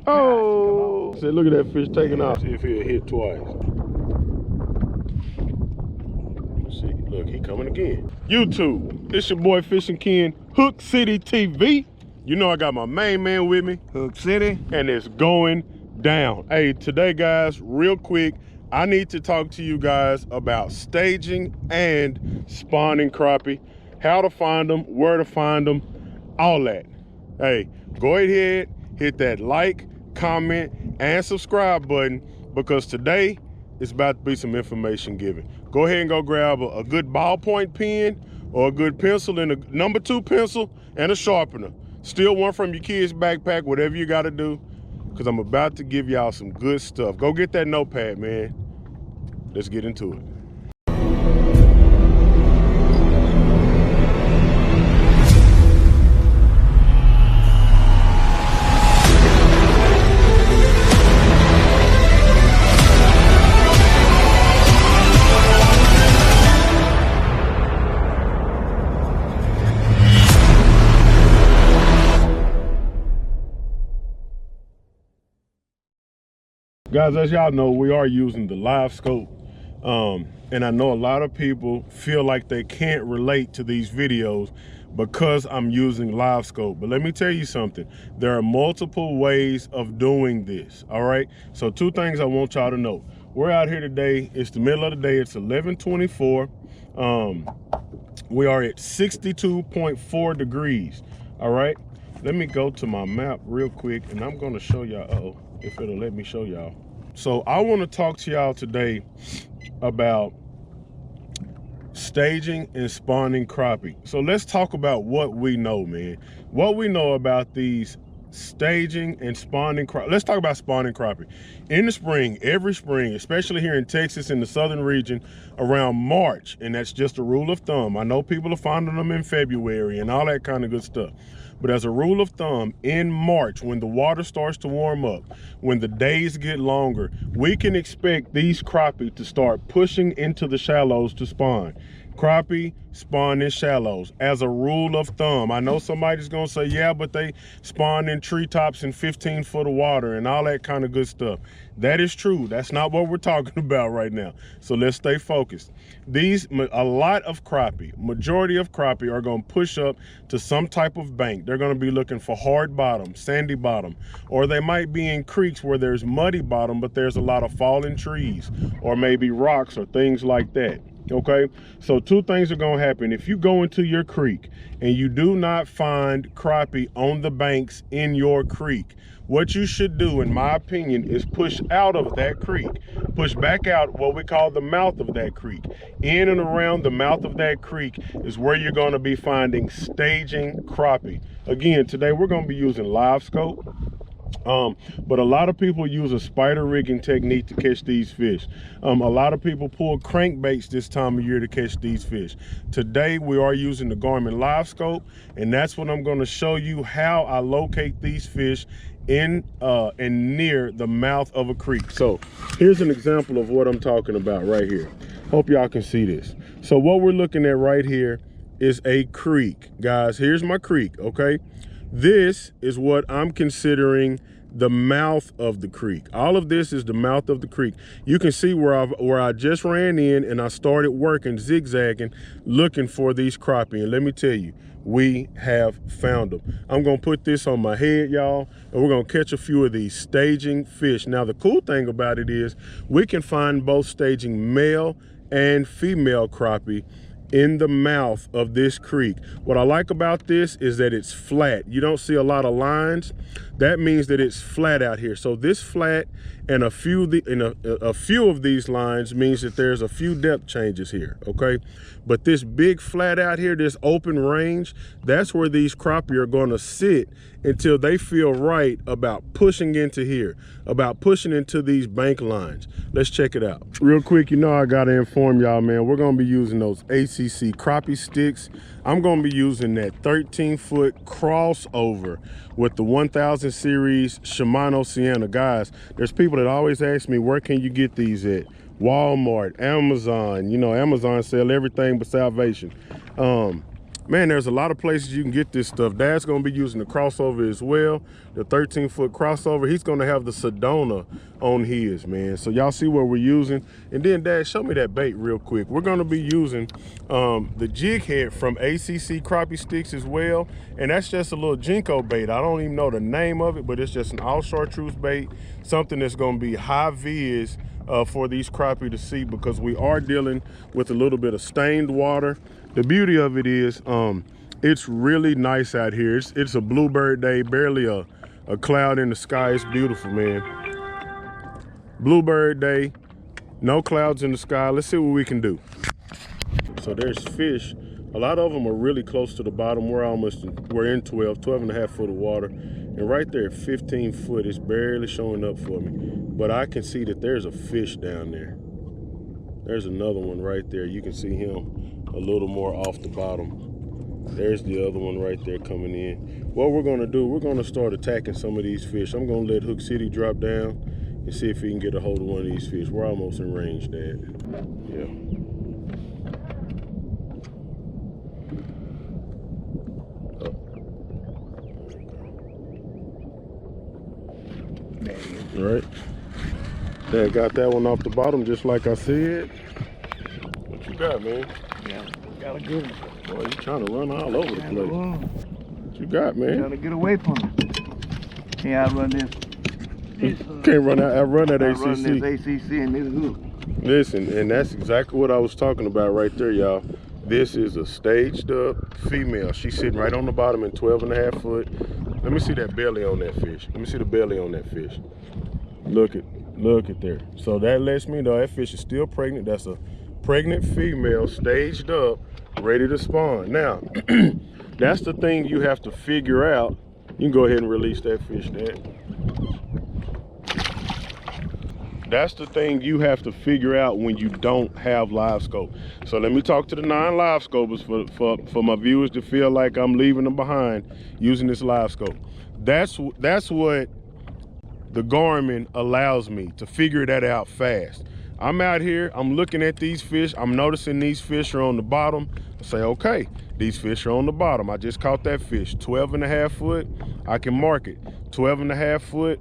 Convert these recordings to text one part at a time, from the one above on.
Oh, say, look at that fish taking off. See if he'll hit twice. Let's see, look, he coming again. YouTube, it's your boy Fishing Ken, Hook City TV. You know I got my main man with me, Hook City, and it's going down. Hey, today guys, real quick, I need to talk to you guys about staging and spawning crappie, how to find them, where to find them, all that. Hey, go ahead, hit that like, comment, and subscribe button, because today it's about to be some information given. Go ahead and go grab a good ballpoint pen or a good pencil and a number 2 pencil and a sharpener. Steal one from your kid's backpack, whatever you got to do, because I'm about to give y'all some good stuff. Go get that notepad, man. Let's get into it. Guys, as y'all know, we are using the live scope. And I know a lot of people feel like they can't relate to these videos because I'm using live scope. But let me tell you something. There are multiple ways of doing this, all right? So 2 things I want y'all to know. We're out here today. It's the middle of the day. It's 11:24. We are at 62.4 degrees, all right? Let me go to my map real quick, and I'm going to show y'all, if it'll let me show y'all. So I want to talk to y'all today about staging and spawning crappie. So let's talk about what we know, man. What we know about these staging and spawning crappie. Let's talk about spawning crappie. In the spring, every spring, especially here in Texas in the southern region, around March, and that's just a rule of thumb. I know people are finding them in February and all that kind of good stuff. But as a rule of thumb, in March, when the water starts to warm up, when the days get longer, we can expect these crappie to start pushing into the shallows to spawn. Crappie spawn in shallows as a rule of thumb. I know somebody's gonna say, yeah, but they spawn in treetops in 15 foot of water and all that kind of good stuff. That is true. That's not what we're talking about right now. So let's stay focused. A lot of crappie, majority of crappie are gonna push up to some type of bank. They're gonna be looking for hard bottom, sandy bottom, or they might be in creeks where there's muddy bottom, but there's a lot of fallen trees, or maybe rocks or things like that. Okay, so 2 things are gonna happen. If you go into your creek and you do not find crappie on the banks in your creek, what you should do, in my opinion, is push out of that creek, push back out what we call the mouth of that creek. In and around the mouth of that creek is where you're going to be finding staging crappie. Again, today we're going to be using live scope. But a lot of people use a spider rigging technique to catch these fish. A lot of people pull crankbaits this time of year to catch these fish. Today we are using the Garmin live scope, and that's what I'm going to show you, how I locate these fish in and near the mouth of a creek. So here's an example of what I'm talking about right here. Hope y'all can see this. So what we're looking at right here is a creek, guys. Here's my creek. Okay, this is what I'm considering the mouth of the creek. All of this is the mouth of the creek. You can see where I just ran in and I started working, zigzagging, looking for these crappie. And let me tell you, we have found them. I'm gonna put this on my head, y'all, and we're gonna catch a few of these staging fish. Now, the cool thing about it is we can find both staging male and female crappie in the mouth of this creek. What I like about this is that it's flat. You don't see a lot of lines. That means that it's flat out here. So this flat and a few of these lines means that there's a few depth changes here, okay? But this big flat out here, this open range, that's where these crappie are gonna sit until they feel right about pushing into here, about pushing into these bank lines. Let's check it out. Real quick, you know I gotta inform y'all, man, we're gonna be using those ACC crappie sticks. I'm gonna be using that 13-foot crossover with the 1000 series Shimano Sienna. Guys, there's people that always ask me, where can you get these at? Walmart, Amazon. You know, Amazon sell everything but salvation. Man, there's a lot of places you can get this stuff. Dad's gonna be using the crossover as well, the 13-foot crossover. He's gonna have the Sedona on his, man. So y'all see what we're using. And then Dad, show me that bait real quick. We're gonna be using the jig head from ACC Crappie Sticks as well. And that's just a little Jinko bait. I don't even know the name of it, but it's just an all chartreuse bait, something that's gonna be high vis for these crappie to see, because we are dealing with a little bit of stained water. The beauty of it is it's really nice out here. It's a bluebird day, barely a cloud in the sky. It's beautiful, man. Bluebird day, no clouds in the sky. Let's see what we can do. So there's fish. A lot of them are really close to the bottom. We're in 12 and a half foot of water. And right there, 15 foot, it's barely showing up for me. But I can see that there's a fish down there. There's another one right there. You can see him a little more off the bottom. There's the other one right there coming in. What we're gonna do, we're gonna start attacking some of these fish. I'm gonna let Hook City drop down and see if he can get a hold of one of these fish. We're almost in range, Dad. Yeah. All right. Dad got that one off the bottom just like I said. What you got, man? Yeah, got a good one. Boy, you trying to run all over the place. What you got, man? Trying to get away from it. Can't outrun this. Can't outrun that ACC. Outrun this ACC and this hook. Listen, and that's exactly what I was talking about right there, y'all. This is a staged up female. She's sitting right on the bottom in 12 and a half foot. Let me see that belly on that fish. Let me see the belly on that fish. Look at there. So that lets me know that fish is still pregnant. That's a pregnant female, staged up, ready to spawn. Now, that's the thing you have to figure out. You can go ahead and release that fish, Dad. That's the thing you have to figure out when you don't have live scope. So let me talk to the non-live scopers for my viewers to feel like I'm leaving them behind using this live scope. That's what the Garmin allows me to figure that out fast. I'm out here, I'm looking at these fish, I'm noticing these fish are on the bottom. I say, okay, these fish are on the bottom. I just caught that fish, 12 and a half foot, I can mark it. 12 and a half foot,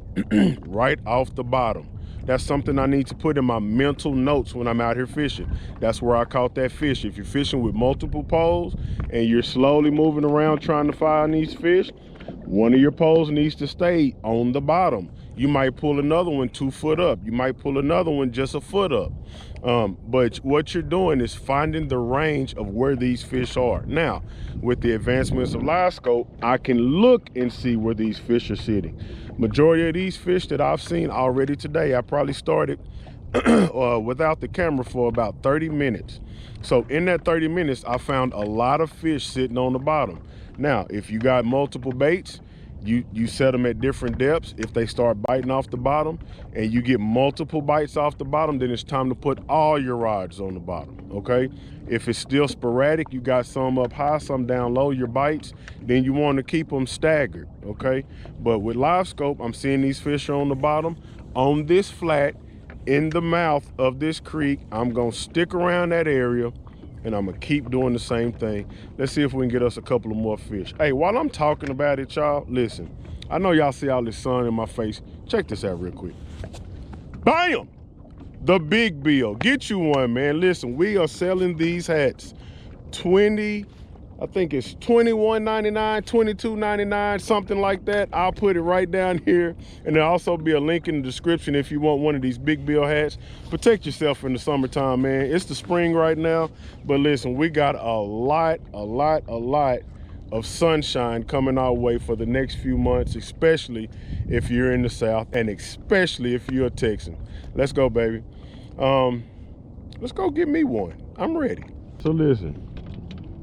right off the bottom. That's something I need to put in my mental notes when I'm out here fishing. That's where I caught that fish. If you're fishing with multiple poles and you're slowly moving around trying to find these fish, one of your poles needs to stay on the bottom. You might pull another one 2 foot up. You might pull another one just a foot up. But what you're doing is finding the range of where these fish are. Now, with the advancements of live scope, I can look and see where these fish are sitting. Majority of these fish that I've seen already today, I probably started without the camera for about 30 minutes. So in that 30 minutes, I found a lot of fish sitting on the bottom. Now, if you got multiple baits, you set them at different depths. If they start biting off the bottom and you get multiple bites off the bottom, then it's time to put all your rods on the bottom, okay? If it's still sporadic, you got some up high, some down low, your bites, then you want to keep them staggered, okay? But with live scope, I'm seeing these fish are on the bottom. On this flat, in the mouth of this creek, I'm gonna stick around that area and I'm gonna keep doing the same thing. Let's see if we can get us a couple of more fish. Hey, while I'm talking about it, y'all, listen, I know y'all see all this sun in my face. Check this out real quick. Bam! The big bill. Get you one, man. Listen, we are selling these hats. I think it's $21.99, $22.99, something like that. I'll put it right down here. And there'll also be a link in the description if you want one of these big bill hats. Protect yourself in the summertime, man. It's the spring right now. But listen, we got a lot of sunshine coming our way for the next few months, especially if you're in the South and especially if you're a Texan. Let's go, baby. Let's go get me one. I'm ready. So listen.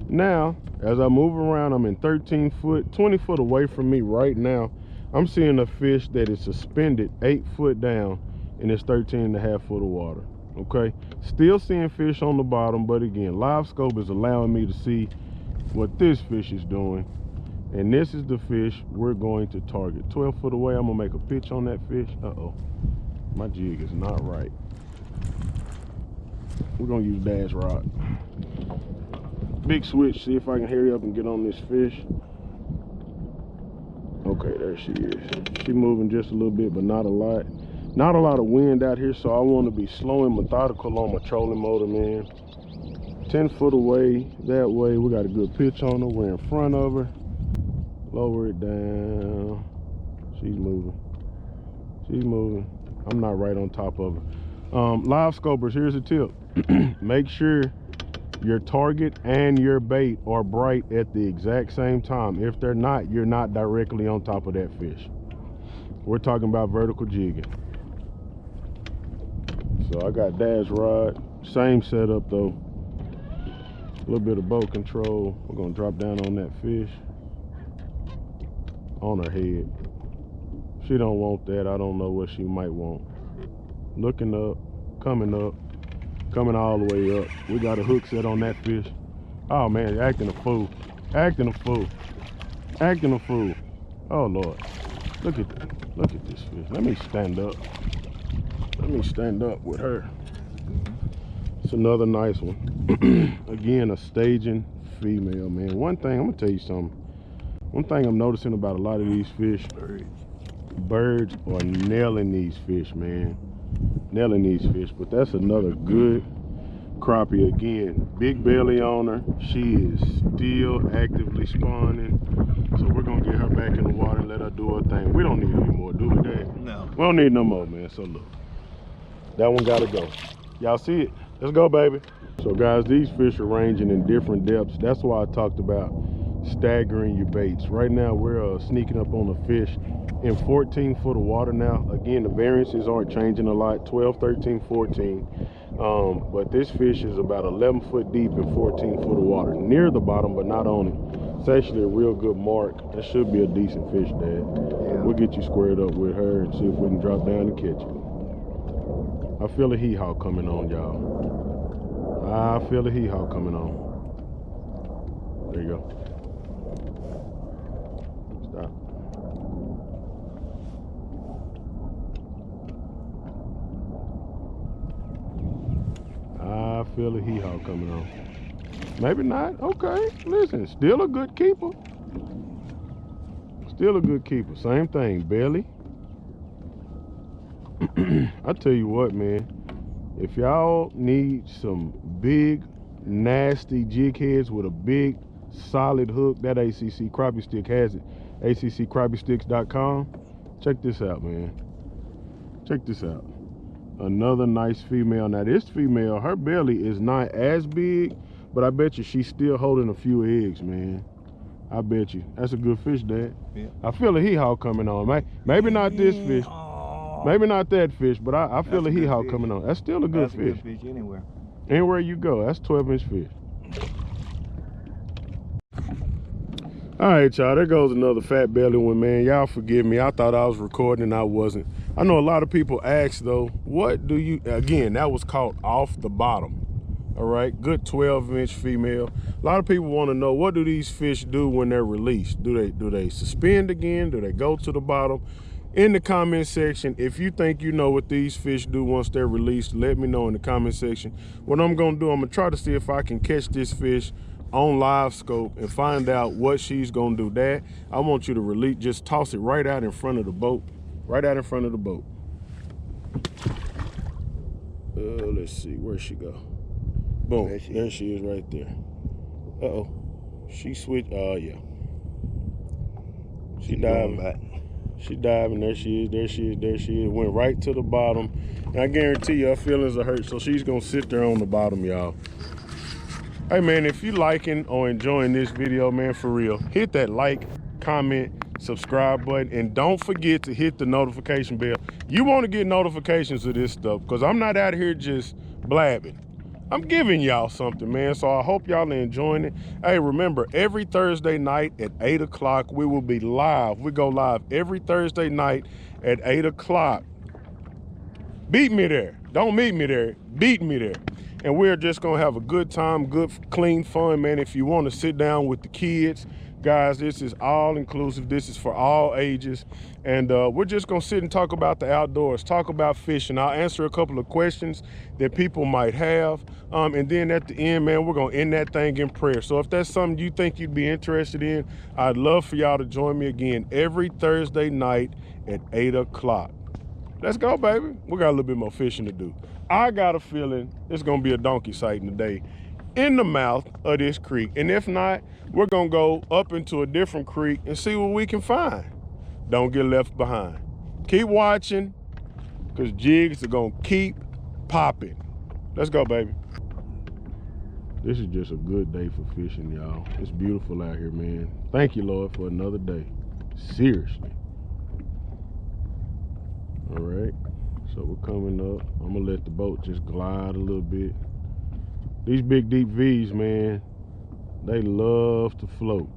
Now, as I move around, I'm in 13 foot, 20 foot away from me right now. I'm seeing a fish that is suspended 8 foot down in this 13 and a half foot of water, okay? Still seeing fish on the bottom, but again, live scope is allowing me to see what this fish is doing. And this is the fish we're going to target. 12 foot away, I'm gonna make a pitch on that fish. Uh-oh, my jig is not right. We're gonna use dash rod. big switch, see if I can hurry up and get on this fish. Okay, there she is. She moving just a little bit, but not a lot. Not a lot of wind out here, so I want to be slow and methodical on my trolling motor, man. 10 foot away, that way. We got a good pitch on her. We're in front of her. Lower it down. She's moving. She's moving. I'm not right on top of her. Live scopers, here's a tip. Make sure your target and your bait are bright at the exact same time. If they're not, you're not directly on top of that fish. We're talking about vertical jigging. So I got dash rod, same setup though. A little bit of boat control. We're gonna drop down on that fish. On her head. She don't want that. I don't know what she might want. Looking up, coming all the way up. We got a hook set on that fish. Oh man, acting a fool. Acting a fool. Acting a fool. Oh Lord. Look at that. Look at this fish. Let me stand up. Let me stand up with her. It's another nice one. Again, a staging female, man. One thing, I'm gonna tell you something. One thing I'm noticing about a lot of these fish, birds are nailing these fish, man. Nailing these fish. But that's another good crappie again. Big belly on her. She is still actively spawning. So we're gonna get her back in the water and let her do her thing. We don't need any more, do we, Dad? No. We don't need no more, man. So look, that one gotta go. Y'all see it? Let's go, baby. So guys, these fish are ranging in different depths. That's why I talked about staggering your baits. Right now we're sneaking up on a fish in 14 foot of water now. Again, the variances aren't changing a lot, 12, 13, 14. But this fish is about 11 foot deep in 14 foot of water, near the bottom, but not on it. It's actually a real good mark. That should be a decent fish, Dad. Yeah. We'll get you squared up with her and see if we can drop down and catch it. I feel a hee-haw coming on, y'all. I feel a hee-haw coming on. There you go. Stop. I feel a hee-haw coming on. Maybe not. Okay. Listen, still a good keeper. Still a good keeper. Same thing. Belly. I tell you what, man. If y'all need some big, nasty jig heads with a big, solid hook, that ACC crappie stick has it. ACCCrappiesticks.com. Check this out, man. Check this out. Another nice female. Now this female, her belly is not as big, but I bet you she's still holding a few eggs, man. I bet you. That's a good fish, Dad. Yeah. I feel a hee-haw coming on. Maybe not this fish. Maybe not that fish, but I feel a hee-haw coming on. That's still a good fish. That's a good fish anywhere. Anywhere you go, that's 12-inch fish. All right, y'all, there goes another fat belly one, man. Y'all forgive me. I thought I was recording and I wasn't. I know a lot of people ask, though, what do you, again, that was caught off the bottom. All right, good 12-inch female. A lot of people want to know, what do these fish do when they're released? Do they suspend again? Do they go to the bottom? In the comment section, if you think you know what these fish do once they're released, let me know in the comment section. What I'm gonna do, I'm gonna try to see if I can catch this fish on live scope and find out what she's gonna do. Dad, I want you to release, just toss it right out in front of the boat. Right out in front of the boat. Let's see, where'd she go? Boom, there she is right there. Uh-oh, she switched, yeah. She diving back. She diving, there she is, there she is, there she is. Went right to the bottom. And I guarantee you her feelings are hurt, so she's gonna sit there on the bottom, y'all. Hey man, if you liking or enjoying this video, man, for real, hit that like, comment, subscribe button, and don't forget to hit the notification bell. You wanna get notifications of this stuff, because I'm not out here just blabbing. I'm giving y'all something, man, so I hope y'all are enjoying it. Hey, remember, every Thursday night at 8 o'clock, we will be live. We go live every Thursday night at 8 o'clock. Beat me there. Don't meet me there. Beat me there. And we're just going to have a good time, good, clean fun, man. If you want to sit down with the kids, Guys, this is all inclusive. This is for all ages. And we're just gonna sit and talk about the outdoors, talk about fishing. I'll answer a couple of questions that people might have. And then at the end, man, we're gonna end that thing in prayer. So if that's something you think you'd be interested in, I'd love for y'all to join me again every Thursday night at 8 o'clock. Let's go, baby. We got a little bit more fishing to do. I got a feeling it's gonna be a donkey sighting today in the mouth of this creek. And if not, we're gonna go up into a different creek and see what we can find. Don't get left behind. Keep watching, because jigs are gonna keep popping. Let's go, baby. This is just a good day for fishing, y'all. It's beautiful out here, man. Thank you, Lord, for another day. Seriously. All right, so we're coming up. I'm gonna let the boat just glide a little bit. These big deep V's, man, they love to float.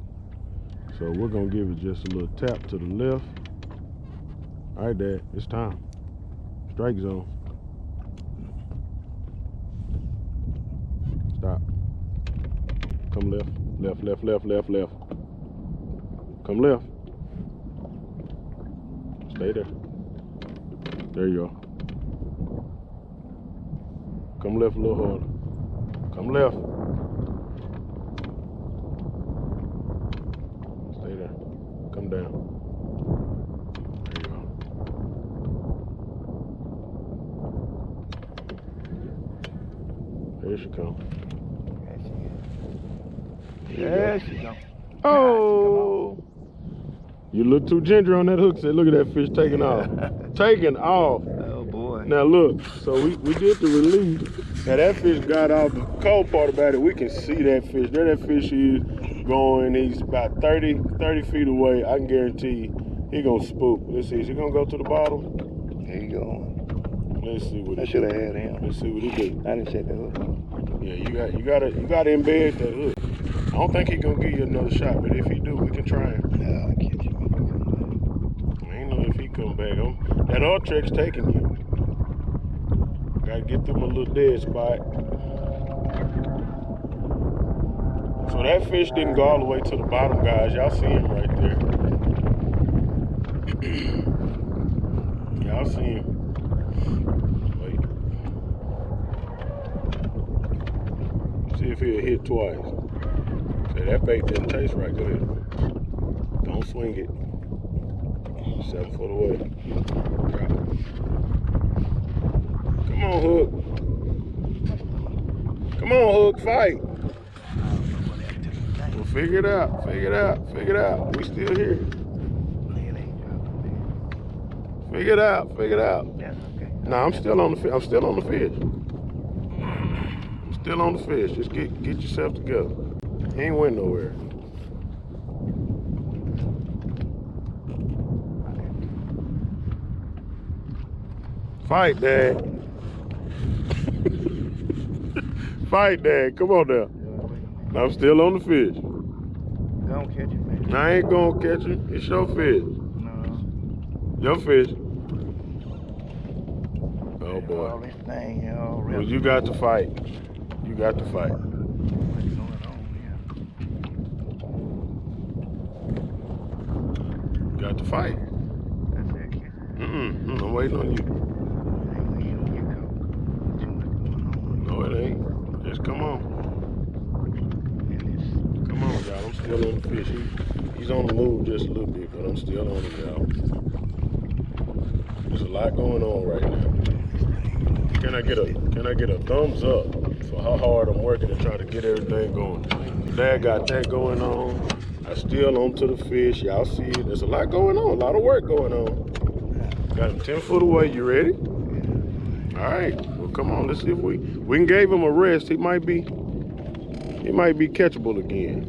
So we're gonna give it just a little tap to the left. All right, Dad, it's time. Strike zone. Stop. Come left, left, left, left, left, left. Come left. Stay there. There you go. Come left a little harder. Come left. Stay there. Come down. There you go. There she comes. There she go. Oh! You look too ginger on that hook. Said, look at that fish taking off. Taking off. Oh boy. Now look, so we did the release. Now that fish got off. The cold part about it, we can see that fish. There that fish is going. He's about 30 feet away. I can guarantee he gonna spook. Let's see, is he gonna go to the bottom? There you go. Let's see what I he should have do. had him. Let's see what he do. I didn't set that hook. Yeah, you gotta embed that hook. I don't think he gonna give you another shot, but if he do, we can try him. No, I can't. I ain't know if he come back. That oil trick's taking you. Gotta get through my little dead spot. So that fish didn't go all the way to the bottom, guys. Y'all see him right there. Y'all see him. Wait. See if he'll hit twice. Okay, that bait didn't taste right. Go ahead. Don't swing it. 7 foot away. Drop it. Come on, Hook. Come on, Hook, fight. Well, figure it out, figure it out, figure it out. We still here. Figure it out, figure it out. Yeah, okay. Nah, I'm still on the fish. I'm still on the fish. I'm still on the fish. Just get yourself together. He ain't went nowhere. Fight, Dad. Fight, Dad. Come on now. I'm still on the fish. Don't catch it, man. I ain't gonna catch him. It's your fish. No. Your fish. Oh boy. All this thing, you know, Well, you got to fight. You got to fight. What's going on here? You got to fight. That's it, kid. I'm waiting on you. No, it ain't. Just come on. Come on, y'all. I'm still on the fish. He's on the move just a little bit, but I'm still on him, y'all. There's a lot going on right now. Can I get a thumbs up for how hard I'm working to try to get everything going? Dad got that going on. I still onto the fish. Y'all see it. There's a lot going on. A lot of work going on. Got him 10 foot away. You ready? All right. Well, come on. Let's see if we can give him a rest. He might be catchable again.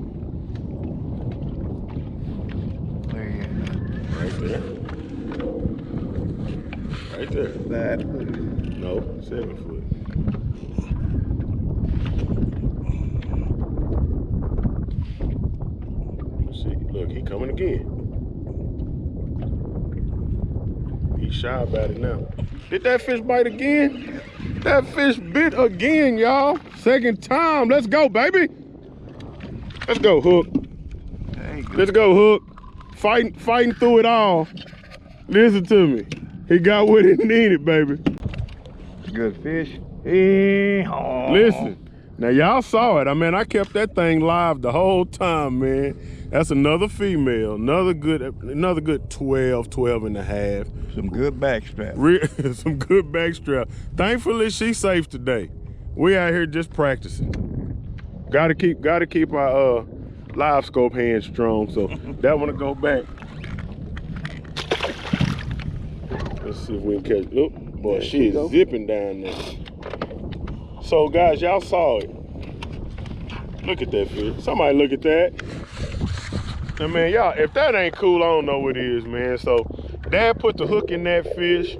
Where you at? Right there. Right there. 5 foot. No, 7 foot. Let's see. Look, he coming again. He's shy about it now. Did that fish bite again? That fish bit again, y'all. Second time. Let's go, baby. Let's go, Hook. There you go. Let's go, Hook. Fighting through it all. Listen to me. He got what he needed, baby. Good fish. Hee-haw. Listen. Now y'all saw it. I mean, I kept that thing live the whole time, man. That's another female. Another good 12 and a half. Some good backstrap. Some good backstrap. Thankfully, she's safe today. We out here just practicing. Gotta keep our live scope hands strong. So that one to go back. Let's see if we can catch. Oh, boy, she is zipping down there. So guys, y'all saw it. Look at that fish. Somebody look at that. And man, y'all, if that ain't cool, I don't know what is, man. So Dad put the hook in that fish,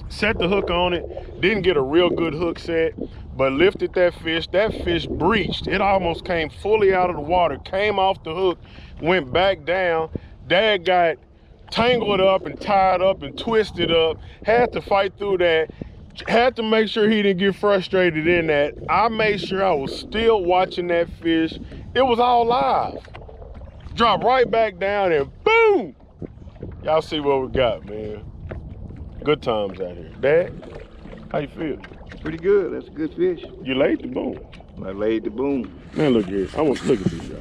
set the hook on it, didn't get a real good hook set, but lifted that fish. That fish breached. It almost came fully out of the water, came off the hook, went back down. Dad got tangled up and tied up and twisted up, had to fight through that, had to make sure he didn't get frustrated in that. I made sure I was still watching that fish. It was all live. Drop right back down and boom! Y'all see what we got, man. Good times out here. Dad, how you feel? Pretty good. That's a good fish. You laid the boom. I laid the boom. Man, look here. I want to look at this, y'all.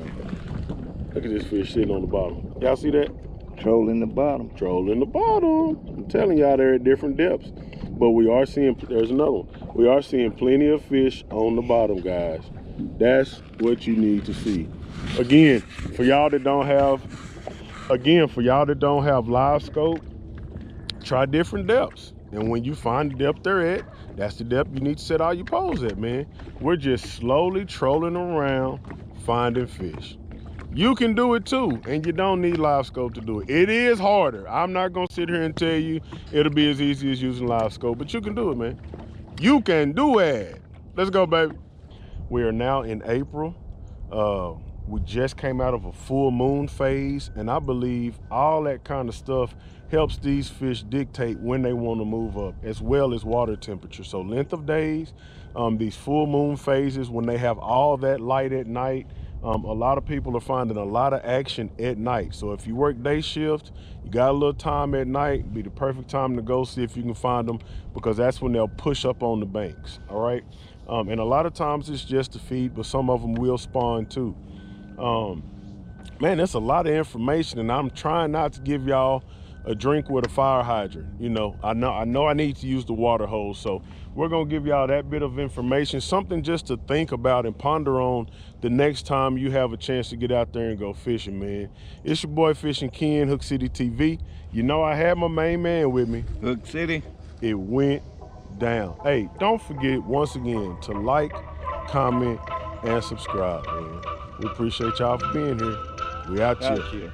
Look at this fish sitting on the bottom. Y'all see that? Trolling the bottom. Trolling the bottom. I'm telling y'all, they're at different depths. But we are seeing, there's another one. We are seeing plenty of fish on the bottom, guys. That's what you need to see. Again, for y'all that don't have live scope, try different depths. And when you find the depth they're at, that's the depth you need to set all your poles at, man. We're just slowly trolling around, finding fish. You can do it too, and you don't need live scope to do it. It is harder. I'm not gonna sit here and tell you it'll be as easy as using live scope, but you can do it, man. You can do it. Let's go, baby. We are now in April. We just came out of a full moon phase, and I believe all that kind of stuff helps these fish dictate when they want to move up, as well as water temperature. So length of days, these full moon phases, when they have all that light at night, a lot of people are finding a lot of action at night. So if you work day shift, you got a little time at night, it'd be the perfect time to go see if you can find them, because that's when they'll push up on the banks, all right? And a lot of times it's just to feed, but some of them will spawn too. Man, that's a lot of information, and I'm trying not to give y'all a drink with a fire hydrant. You know I need to use the water hose, so we're gonna give y'all that bit of information, something just to think about and ponder on the next time you have a chance to get out there and go fishing, man. It's your boy Fishing Ken, Hook City TV. You know I had my main man with me. Hook City. It went down. Hey, don't forget once again to like, comment, and subscribe, man. We appreciate y'all for being here. We out here.